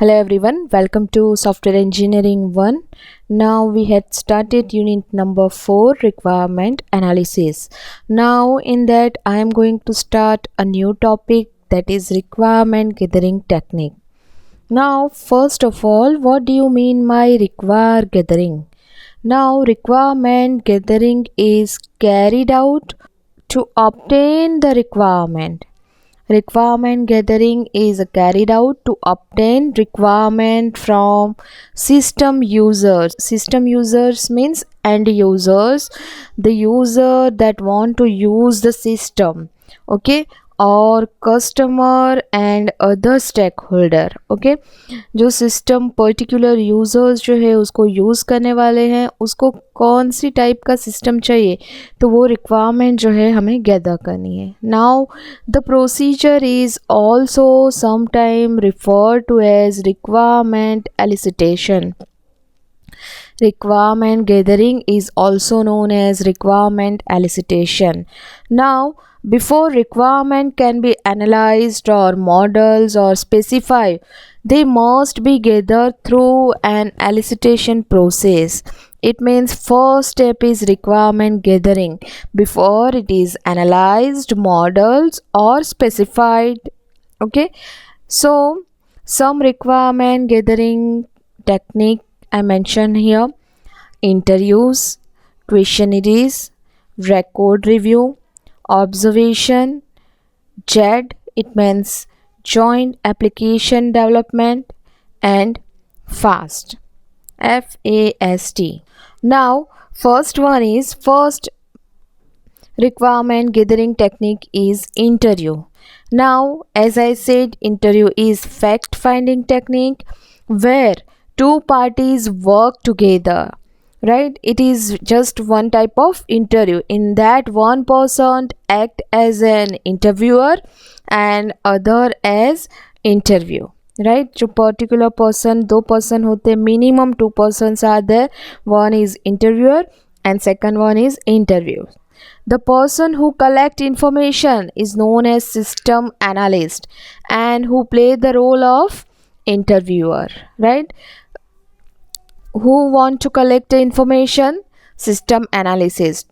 Hello everyone, welcome to Software Engineering 1. Now we had started unit number 4, requirement analysis. Now in that I am going to start a new topic, that is requirement gathering technique. Now first of all, what do you mean by require gathering? Now requirement gathering is carried out to obtain the requirement. Requirement gathering is carried out to obtain requirement from system users. System users means end users, the user that want to use the system, okay, और customer and other stakeholder, okay. जो system particular users जो है उसको use करने वाले हैं, उसको कौन सी टाइप का सिस्टम चाहिए, तो वो रिक्वायरमेंट जो है हमें गैदर करनी है। Now the procedure is also sometime refer to as requirement elicitation. Requirement gathering is also known as requirement elicitation. Now, before requirement can be analyzed or models or specified, they must be gathered through an elicitation process. It means first step is requirement gathering before it is analyzed, models or specified. Okay, so some requirement gathering technique I mentioned here: interviews, questionnaires, record review, observation, JAD, it means joint application development, and FAST, FAST. Now, first requirement gathering technique is interview. Now, as I said, interview is fact finding technique where two parties work together, right? It is just one type of interview. In that, one person act as an interviewer and other as interview, right? जो particular person, दो person होते, minimum two persons are there. One is interviewer and second one is interview. The person who collect information is known as system analyst and who play the role of interviewer, right? Who want to collect the information? System analyst.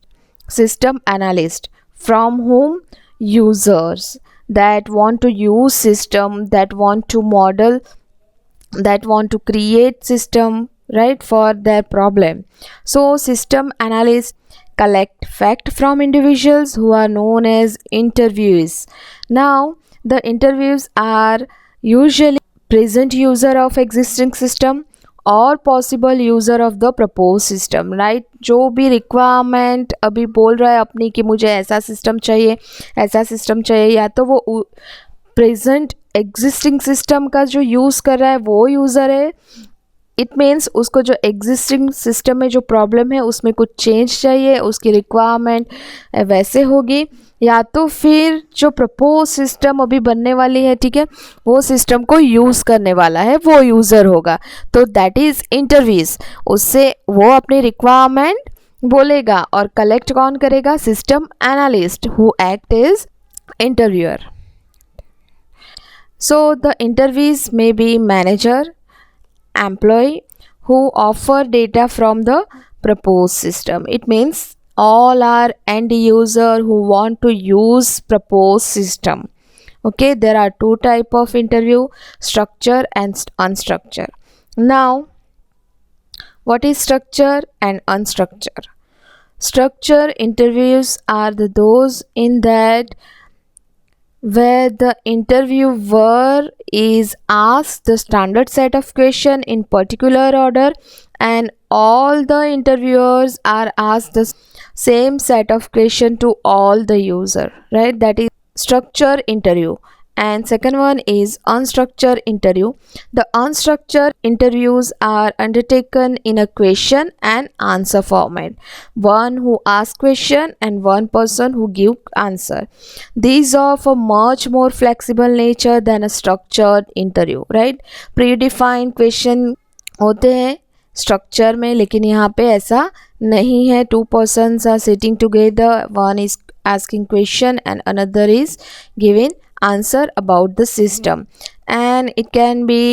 From whom? Users that want to use system, that want to model, that want to create system, right, for their problem. So system analysts collect fact from individuals who are known as interviewees. Now the interviews are usually present user of existing system और possible user of the propose system, right? जो भी requirement अभी बोल रहा है अपनी कि मुझे ऐसा सिस्टम चाहिए, या तो वो प्रेजेंट एग्जिस्टिंग सिस्टम का जो यूज़ कर रहा है वो यूज़र है. इट मीन्स उसको जो एग्जिस्टिंग सिस्टम में जो प्रॉब्लम है उसमें कुछ चेंज चाहिए, उसकी रिक्वायरमेंट वैसे होगी, या तो फिर जो प्रपोज सिस्टम अभी बनने वाली है, ठीक है, वो सिस्टम को यूज़ करने वाला है, वो यूज़र होगा. तो दैट इज़ इंटरव्यूज. उससे वो अपनी रिक्वायरमेंट बोलेगा और कलेक्ट कौन करेगा? System analyst who act is interviewer. So the interviews may be manager, employee who offer data from the proposed system. It means all are end user who want to use proposed system. Okay, there are two type of interview: structure and unstructured. Now, what is structure and unstructured? Structure interviews are those in that where the interviewer is asked the standard set of question in particular order and all the interviewers are asked the same set of question to all the user, right? That is structured interview. And second one is unstructured interview. The unstructured interviews are undertaken in a question and answer format. One who asks question and one person who give answer. These are of a much more flexible nature than a structured interview, right? Predefined question होते हैं structure में, लेकिन यहाँ पे ऐसा नहीं है. Two persons are sitting together, one is asking question and another is giving answer about the system, and it can be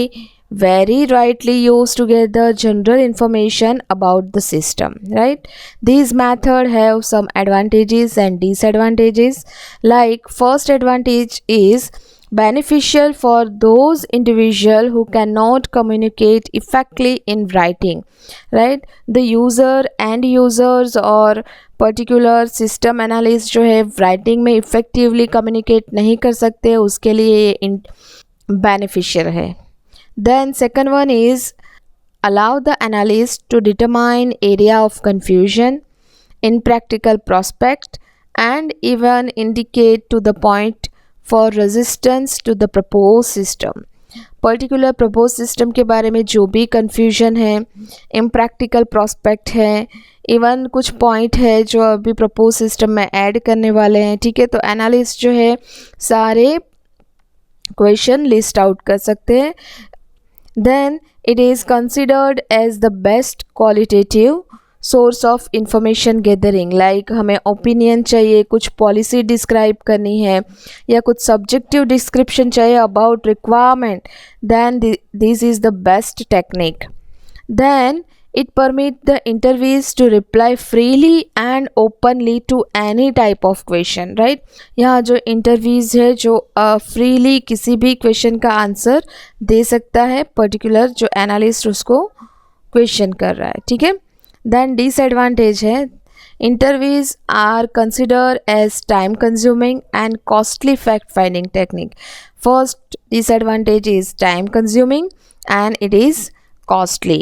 very rightly used to gather general information about the system, right? These methods have some advantages and disadvantages. Like, first advantage is beneficial for those individual who cannot communicate effectively in writing, right? The user, end users और particular system analyst जो है writing में effectively communicate नहीं कर सकते, उसके लिए ये बेनिफिशियल है. Then second one is allow the analyst to determine area of confusion in practical prospect and even indicate to the point for resistance to the proposed system. Particular propose system के बारे में जो भी confusion है, impractical prospect है, even कुछ point है जो अभी प्रपोज सिस्टम में ऐड करने वाले हैं, ठीक है. तो एनालिस्ट जो है सारे क्वेश्चन लिस्ट आउट कर सकते हैं. Then it is considered as the best qualitative source of information gathering. Like हमें ओपिनियन चाहिए, कुछ पॉलिसी डिस्क्राइब करनी है या कुछ सब्जेक्टिव डिस्क्रिप्शन चाहिए about requirement, then this is the best technique. Then it permit the interviewees to reply freely and openly to any type of question, right? यहाँ जो इंटरव्यूज है जो फ्रीली किसी भी क्वेश्चन का आंसर दे सकता है पर्टिकुलर जो एनालिस्ट उसको क्वेश्चन कर रहा है, ठीक है. देन डिसएडवांटेज है, interviews are considered as time consuming and costly fact finding technique. First disadvantage is time consuming and it is costly.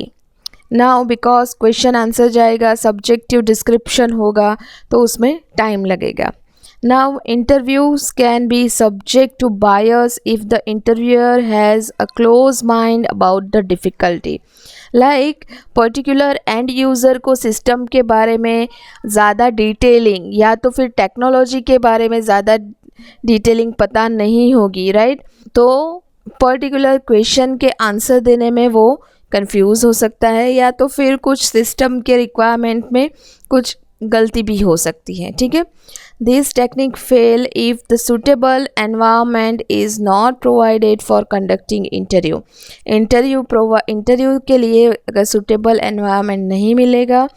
Now because question answer जाएगा, सब्जेक्टिव डिस्क्रिप्शन होगा तो उसमें टाइम लगेगा. Now interviews can be subject to bias if the interviewer has a close mind about the difficulty. Like particular end user को system के बारे में ज़्यादा डिटेलिंग या तो फिर टेक्नोलॉजी के बारे में ज़्यादा डिटेलिंग पता नहीं होगी, राइट? तो पर्टिकुलर क्वेश्चन के आंसर देने में वो कंफ्यूज हो सकता है या तो फिर कुछ सिस्टम के रिक्वायरमेंट में कुछ गलती भी हो सकती है, ठीक है. This technique fail if the suitable environment is not provided for conducting interview. Interview के लिए अगर सुटेबल एनवायरनमेंट नहीं मिलेगा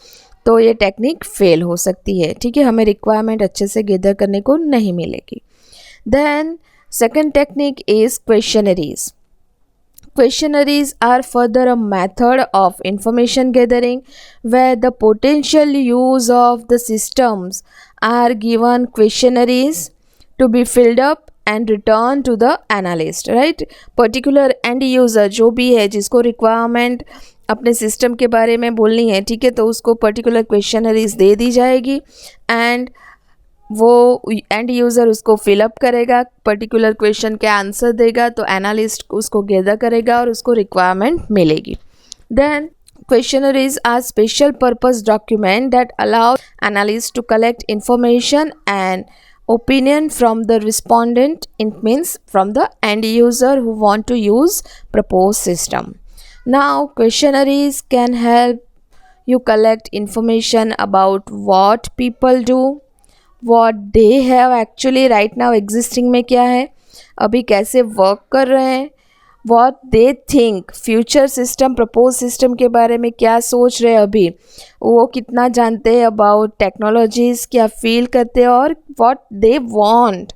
तो ये टेक्निक फेल हो सकती है, ठीक है. हमें रिक्वायरमेंट अच्छे से गैदर करने को नहीं मिलेगी. Then second technique is questionnaires. Questionaries are further a method of information gathering where the potential use of the systems are given questionnaires to be filled up and returned to the analyst, right? Particular end user जो भी है जिसको requirement अपने system के बारे में बोलनी है, ठीक है, तो उसको पर्टिकुलर क्वेश्चनरीज दे दी जाएगी एंड वो एंड यूज़र उसको फिलअप करेगा, पर्टिकुलर क्वेश्चन के आंसर देगा तो एनालिस्ट उसको गैदर करेगा और उसको रिक्वायरमेंट मिलेगी. Then questionnaires are special purpose document that allow analyst to collect information and opinion from the respondent. It means from the end user who want to use proposed system. Now questionnaires can help you collect information about what people do, what they have actually right now existing में क्या है, अभी कैसे work कर रहे हैं, what they think future system propose system के बारे में क्या सोच रहे हैं, अभी वो कितना जानते हैं अबाउट टेक्नोलॉजीज़, क्या फील करते हैं और what they want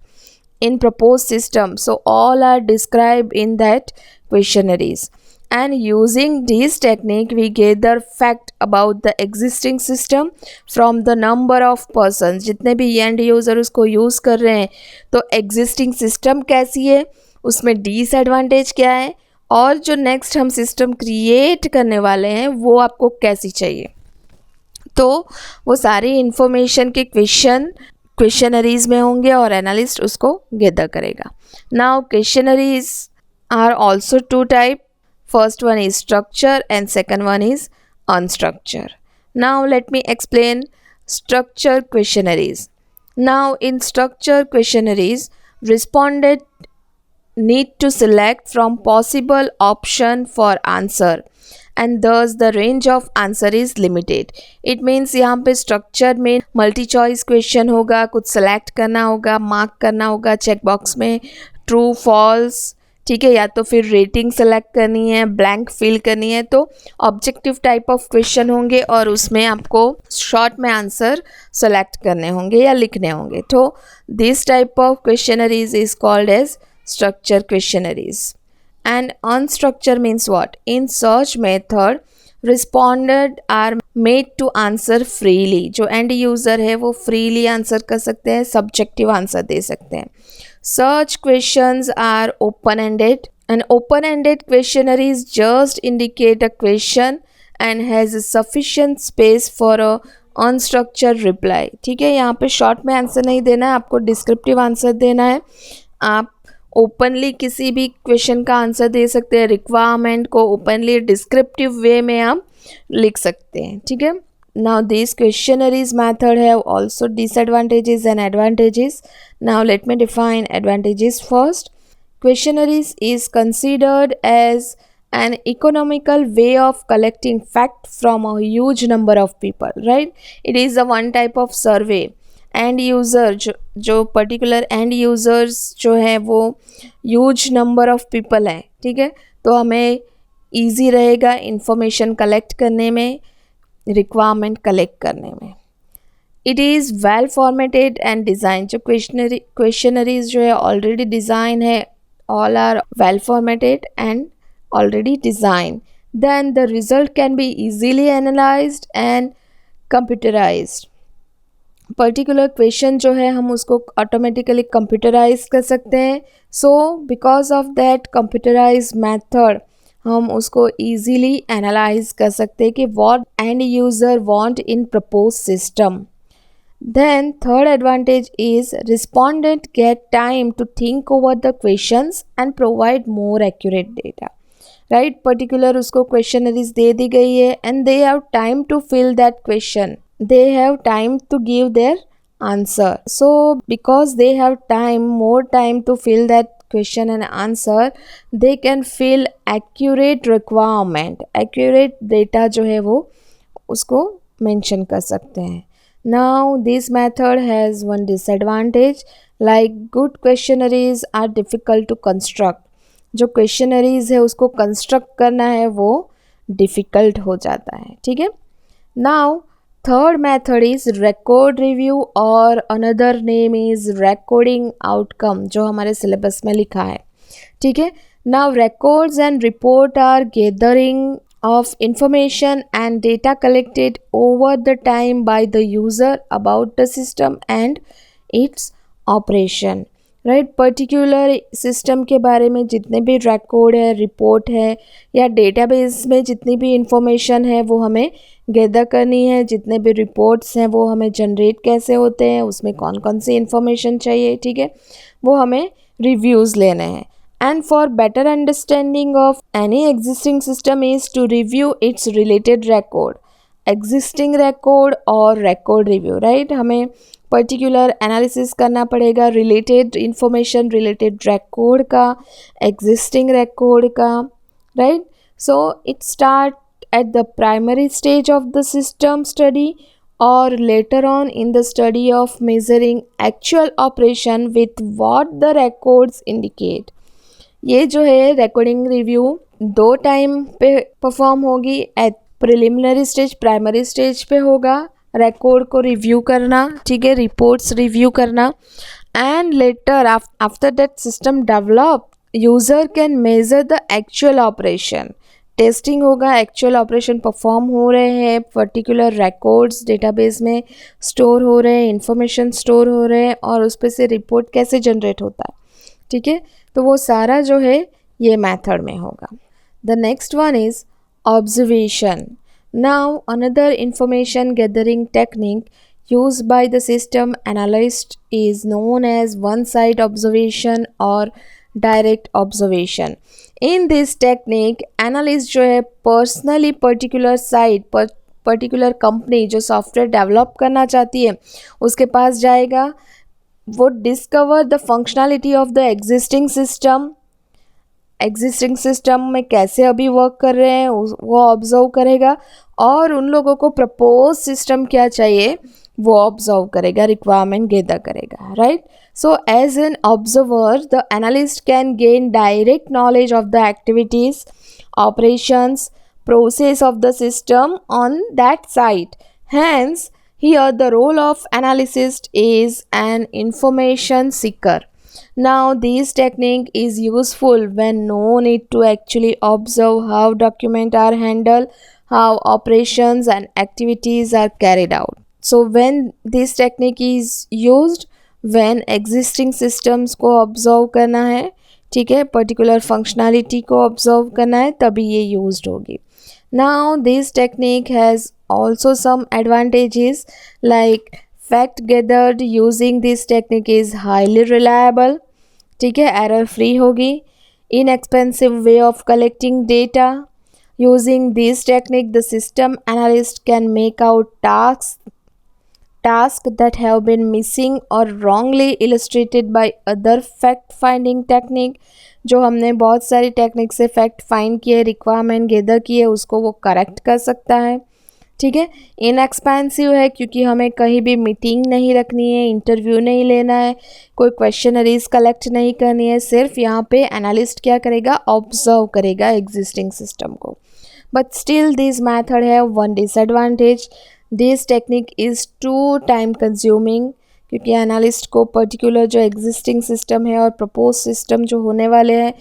in proposed system. So all are described in that questionnaires. And using this technique we gather fact about the existing system from the number of persons. जितने भी end user उसको use कर रहे हैं तो existing system कैसी है, उसमें डिसएडवांटेज क्या है और जो नेक्स्ट हम सिस्टम क्रिएट करने वाले हैं वो आपको कैसी चाहिए. तो वो सारी इंफॉर्मेशन के क्वेश्चनरीज में होंगे और एनालिस्ट उसको गैदर करेगा. Now questionnaires are also two type. First one is structure and second one is unstructure. Now let me explain structure questionnaires. Now in structure questionnaires, respondent need to select from possible option for answer and thus the range of answer is limited. It means यहाँ पे structure में multi choice question होगा, कुछ select करना होगा, mark करना होगा check box में true false ठीक है, या तो फिर रेटिंग सेलेक्ट करनी है, ब्लैंक फिल करनी है, तो ऑब्जेक्टिव टाइप ऑफ क्वेश्चन होंगे और उसमें आपको शॉर्ट में आंसर सेलेक्ट करने होंगे या लिखने होंगे. तो this type of questionnaires is called as structure questionnaires. And unstructured means what? In such method, respondent are made to answer freely. जो end user है वो freely answer कर सकते हैं, subjective answer दे सकते हैं. Such questions are open-ended. An open-ended questionnaires just indicate a question and has sufficient space for a unstructured reply. ठीक है, यहाँ पे शॉर्ट में आंसर नहीं देना है, आपको डिस्क्रिप्टिव आंसर देना है. आप ओपनली किसी भी क्वेश्चन का आंसर दे सकते हैं, रिक्वायरमेंट को ओपनली डिस्क्रिप्टिव वे में आप लिख सकते हैं. ठीक है, now this questionnaires method have also disadvantages and advantages. Now let me define advantages first. Questionnaires is considered as an economical way of collecting fact from a huge number of people, right? It is a one type of survey. End user जो particular end users जो है वो huge number of people हैं. ठीक है, तो हमें easy रहेगा इंफॉर्मेशन कलेक्ट करने में, रिक्वायरमेंट कलेक्ट करने में. It is well formatted and design. जो क्वेश्चनरीज जो है ऑलरेडी डिज़ाइन है, all are well formatted and already designed. Then the result can be easily analyzed and computerized. Particular question जो है हम उसको ऑटोमेटिकली कंप्यूटराइज कर सकते हैं. So because of that computerize method हम उसको ईजीली एनालाइज कर सकते हैं कि what end user want in propose system. Then third advantage is respondent get time to think over the questions and provide more accurate data. Right? Particular उसको questionnaires दे दी गई है and they have time to fill that question. They have time to give their answer. So because they have time, more time to fill that question and answer, they can fill accurate requirement. Accurate data जो है वो उसको mention कर सकते हैं. Now this method has one disadvantage, like good questionnaires are difficult to construct. जो questionnaires है उसको construct करना है वो difficult हो जाता है. ठीक है, now third method is record review और another name is recording outcome जो हमारे syllabus में लिखा है. ठीक है, now records and report are gathering of information and data collected over the time by the user about the system and its operation. right? Particular system के बारे में जितने भी रिकॉर्ड है, रिपोर्ट है या डेटाबेस में जितनी भी इंफॉर्मेशन है वो हमें गैदर करनी है. जितने भी रिपोर्ट्स हैं वो हमें जनरेट कैसे होते हैं, उसमें कौन कौन सी इंफॉर्मेशन चाहिए, ठीक है, वो हमें रिव्यूज़ लेने हैं. And for better understanding of any existing system is to review its related record. Existing record और record review, right? हमें particular analysis करना पड़ेगा related information, related record का, existing record का, right? So it start at the primary stage of the system study or later on in the study of measuring actual operation with what the records indicate. ये जो है recording review 2 time पे perform होगी. At preliminary stage, primary stage पे होगा record को review करना, ठीक है, रिपोर्ट्स रिव्यू करना. And later after that system develop user can measure the actual operation. Testing होगा, एक्चुअल ऑपरेशन परफॉर्म हो रहे हैं, पर्टिकुलर रिकॉर्ड्स डेटाबेस में स्टोर हो रहे हैं, इंफॉर्मेशन स्टोर हो रहे हैं और उस पर से रिपोर्ट कैसे जनरेट होता है. ठीक है, तो वो सारा जो है ये मेथड में होगा. The next one is observation. Now another information gathering technique used by the system analyst is known as one-side observation or direct observation. In this technique, analyst जो है personally particular site particular company जो software develop करना चाहती है उसके पास जाएगा. वो discover the functionality of the existing system में कैसे अभी वर्क कर रहे हैं वो ऑब्जर्व करेगा और उन लोगों को प्रपोज सिस्टम क्या चाहिए वो ऑब्जर्व करेगा, रिक्वायरमेंट गैदर करेगा. Right, So as an observer, the analyst can gain direct knowledge of the activities, operations, process of the system on that site. Hence, here the role of analyst is an information seeker. Now, this technique is useful when no need to actually observe how documents are handled, how operations and activities are carried out. So, when this technique is used, when existing systems को observe करना है, ठीक है, particular functionality को observe करना है, तभी ये यूज्ड होगी. Now, this technique has also some advantages, like fact gathered using this technique is highly reliable, ठीक है, error free होगी. Inexpensive way of collecting data. Using this technique, the system analyst can make out tasks that have been missing or wrongly illustrated by other fact finding technique. जो हमने बहुत सारी technique से fact find किए, requirement gather किए, उसको वो correct कर सकता है. ठीक है. इनएक्सपेंसिव है क्योंकि हमें कहीं भी मीटिंग नहीं रखनी है, इंटरव्यू नहीं लेना है, कोई क्वेश्चनरीज कलेक्ट नहीं करनी है. सिर्फ यहाँ पे एनालिस्ट क्या करेगा, ऑब्जर्व करेगा एग्जिस्टिंग सिस्टम को. बट स्टिल दिस मैथड है one disadvantage. This technique is too time consuming, क्योंकि एनालिस्ट को पर्टिकुलर जो एग्जिस्टिंग सिस्टम है और प्रपोज सिस्टम जो होने वाले हैं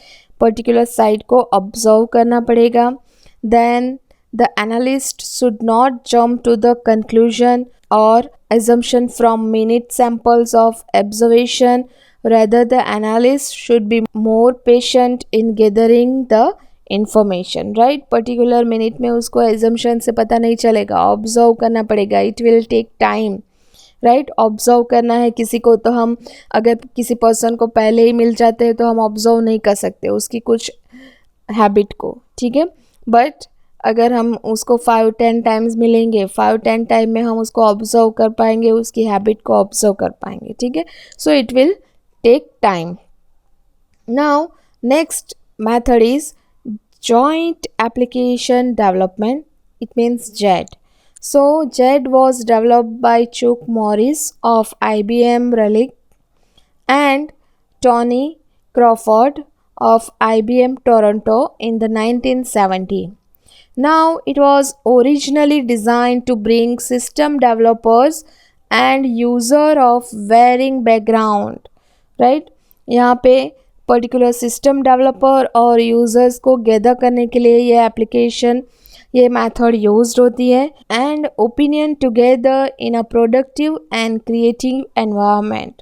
पर्टिकुलर साइट को ऑब्जर्व करना पड़ेगा. Then the analyst should not jump to the conclusion और assumption from minute samples of observation. Rather, the analyst should be more patient in gathering the information. Right? Particular minute में उसको assumption से पता नहीं चलेगा, observe करना पड़ेगा. It will take time. Right. Observe करना है किसी को, तो हम अगर किसी पर्सन को पहले ही मिल जाते हैं तो हम ऑब्जर्व नहीं कर सकते उसकी कुछ हैबिट को. ठीक है. बट अगर हम उसको 5-10 टाइम्स मिलेंगे, 5-10 टाइम में हम उसको ऑब्जर्व कर पाएंगे, उसकी हैबिट को ऑब्जर्व कर पाएंगे. ठीक है. So it will take time. Now next method is joint application development. It means JED. So JED was developed by Chuck Morris of IBM Relic and Tony Crawford of IBM Toronto in the 1970s. Now it was originally designed to bring system developers and user of varying background, right? यहाँ पे particular system developer और users को gather करने के लिए ये application, ये method used होती है. And opinion together in a productive and creative environment.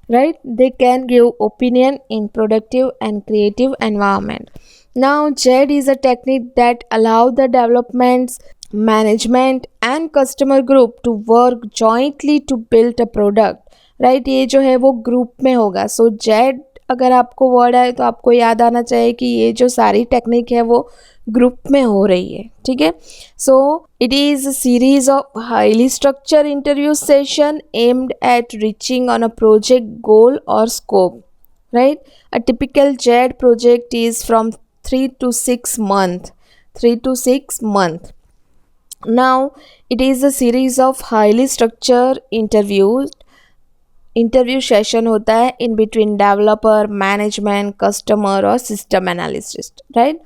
Right. They can give opinion in productive and creative environment. Now JED is a technique that allow the developments, management and customer group to work jointly to build a product. Right. ये जो है वो group में होगा. सो Z अगर आपको word आए तो आपको याद आना चाहिए कि ये जो सारी टेक्निक है वो ग्रुप में हो रही है. ठीक है. So it is a series of highly structured interview session aimed at reaching on a project goal और scope. Right. A typical JAD project is from 3 to 6 months. 3 to 6 months. Now it is a series of highly structured interview session होता है in between developer, management, customer और system analyst. Right.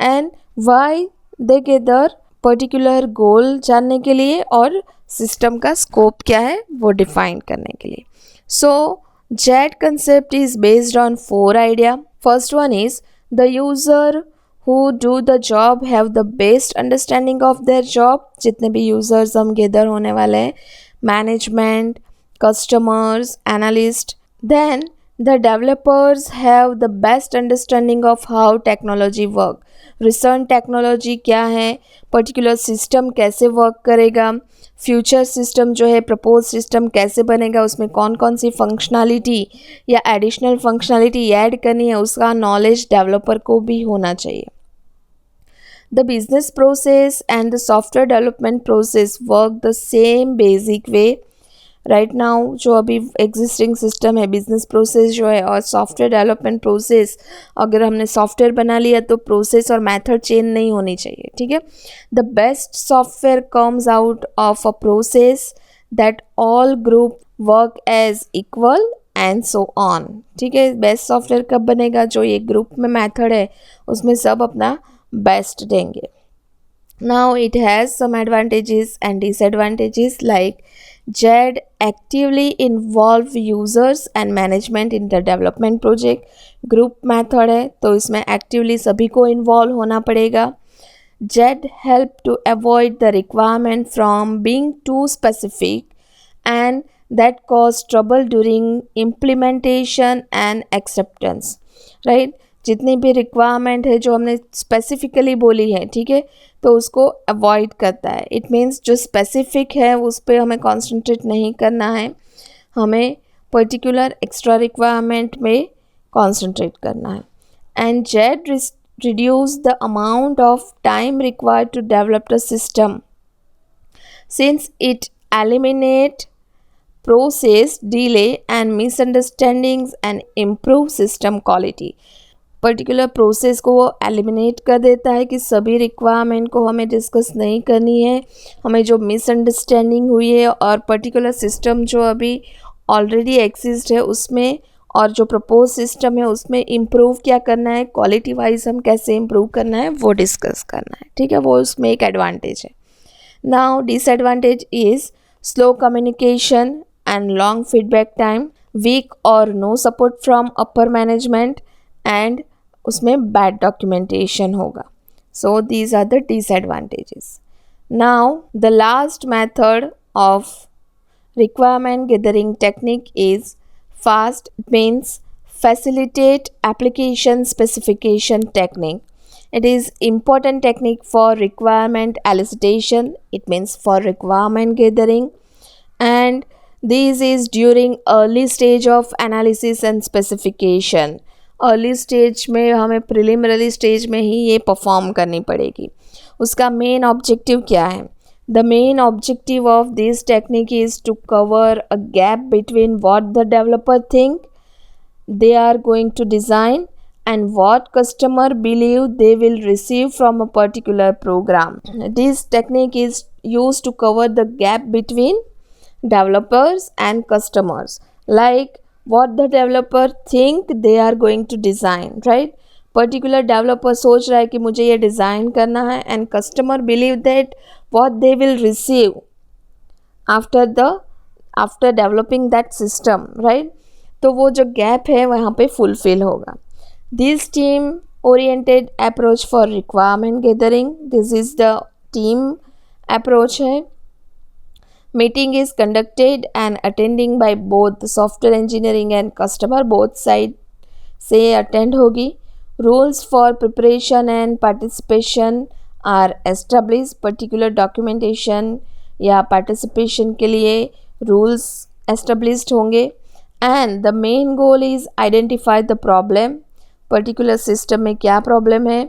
And why they gather particular goal जानने के लिए और system का scope क्या है वो डिफाइन करने के लिए. So JAD concept is based on 4 idea. First one is the user who do the job have the best understanding of their job. जितने भी यूज़र्स हम गेदर होने वाले हैं, management, customers, analyst. Then the developers have the best understanding of how technology work. Recent technology क्या है, particular system कैसे work करेगा, फ्यूचर सिस्टम जो है प्रपोज सिस्टम कैसे बनेगा, उसमें कौन कौन सी फंक्शनैलिटी या एडिशनल फंक्शनैलिटी ऐड करनी है, उसका नॉलेज डेवलपर को भी होना चाहिए. The business process and the software development process work the same basic way. Right now जो अभी एग्जिस्टिंग सिस्टम है, बिजनेस प्रोसेस जो है और सॉफ्टवेयर डेवलपमेंट प्रोसेस, अगर हमने सॉफ्टवेयर बना लिया तो प्रोसेस और मेथड चेंज नहीं होनी चाहिए. ठीक है. The best software comes out of a process that all group work as equal and so on. ठीक है, बेस्ट सॉफ्टवेयर कब बनेगा? जो ये ग्रुप में मेथड है उसमें सब अपना बेस्ट देंगे। Now it has some advantages and disadvantages like JED actively involve users and management in the development project. Group method है तो इसमें actively सभी को involve होना पड़ेगा. JED help to avoid the requirement from being too specific and that cause trouble during implementation and acceptance. Right? जितनी भी requirement है जो हमने स्पेसिफिकली बोली है, ठीक है, तो उसको अवॉइड करता है. इट मीन्स जो स्पेसिफिक है उस पर हमें कॉन्सेंट्रेट नहीं करना है, हमें पर्टिकुलर एक्स्ट्रा रिक्वायरमेंट में कॉन्सेंट्रेट करना है. And Z reduce the amount of time required to develop the system since it eliminate process delay and misunderstandings and improve system quality. Particular process को वो एलिमिनेट कर देता है कि सभी रिक्वायरमेंट को हमें डिस्कस नहीं करनी है, हमें जो मिसअंडरस्टैंडिंग हुई है और पर्टिकुलर सिस्टम जो अभी ऑलरेडी एग्जिस्ट है उसमें और जो प्रपोज सिस्टम है उसमें इम्प्रूव क्या करना है, क्वालिटी वाइज हम कैसे इम्प्रूव करना है वो डिस्कस करना है. ठीक है, वो उसमें एक एडवांटेज है. Now disadvantage is slow communication and long feedback time, weak और no support from upper management and उसमें बैड डॉक्यूमेंटेशन होगा. So these are the disadvantages. Now the last method of requirement gathering technique is fast. It means facilitate application specification technique. It is important technique for requirement elicitation. It means for requirement gathering, and this is during early stage of analysis and specification. Early stage में हमें preliminary stage में ही ये perform करनी पड़ेगी. उसका main objective क्या है? The main objective of this technique is to cover a gap between what the developer think they are going to design and what customer believe they will receive from a particular program. This technique is used to cover the gap between developers and customers, like what the developer think they are going to design, right? Particular developer सोच रहा है कि मुझे ये design करना है and customer believe that what they will receive after developing that system, right? तो वो जो गैप है वहाँ पे फुलफिल होगा. This team oriented approach for requirement gathering, this is the team approach है. Meeting is conducted and attending by both software engineering and customer, both side से attend होगी. Rules for preparation and participation are establish, particular documentation या participation के लिए rules established होंगे. And the main goal is identify the problem, particular system में क्या problem है,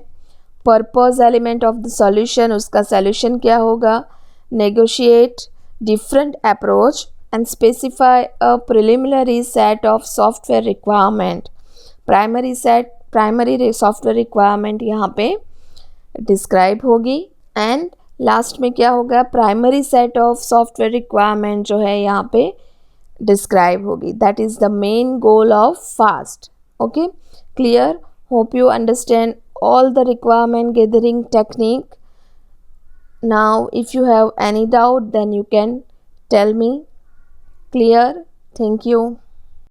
purpose element of the solution, उसका सॉल्यूशन क्या होगा, negotiate different approach and specify a preliminary set of software requirement. Primary software requirement यहाँ पे describe होगी and last में क्या होगा, primary set of software requirement जो है यहाँ पे describe होगी. That is the main goal of FAST. Okay, clear? Hope you understand all the requirement gathering technique. Now if you have any doubt then you can tell me. Clear? Thank you.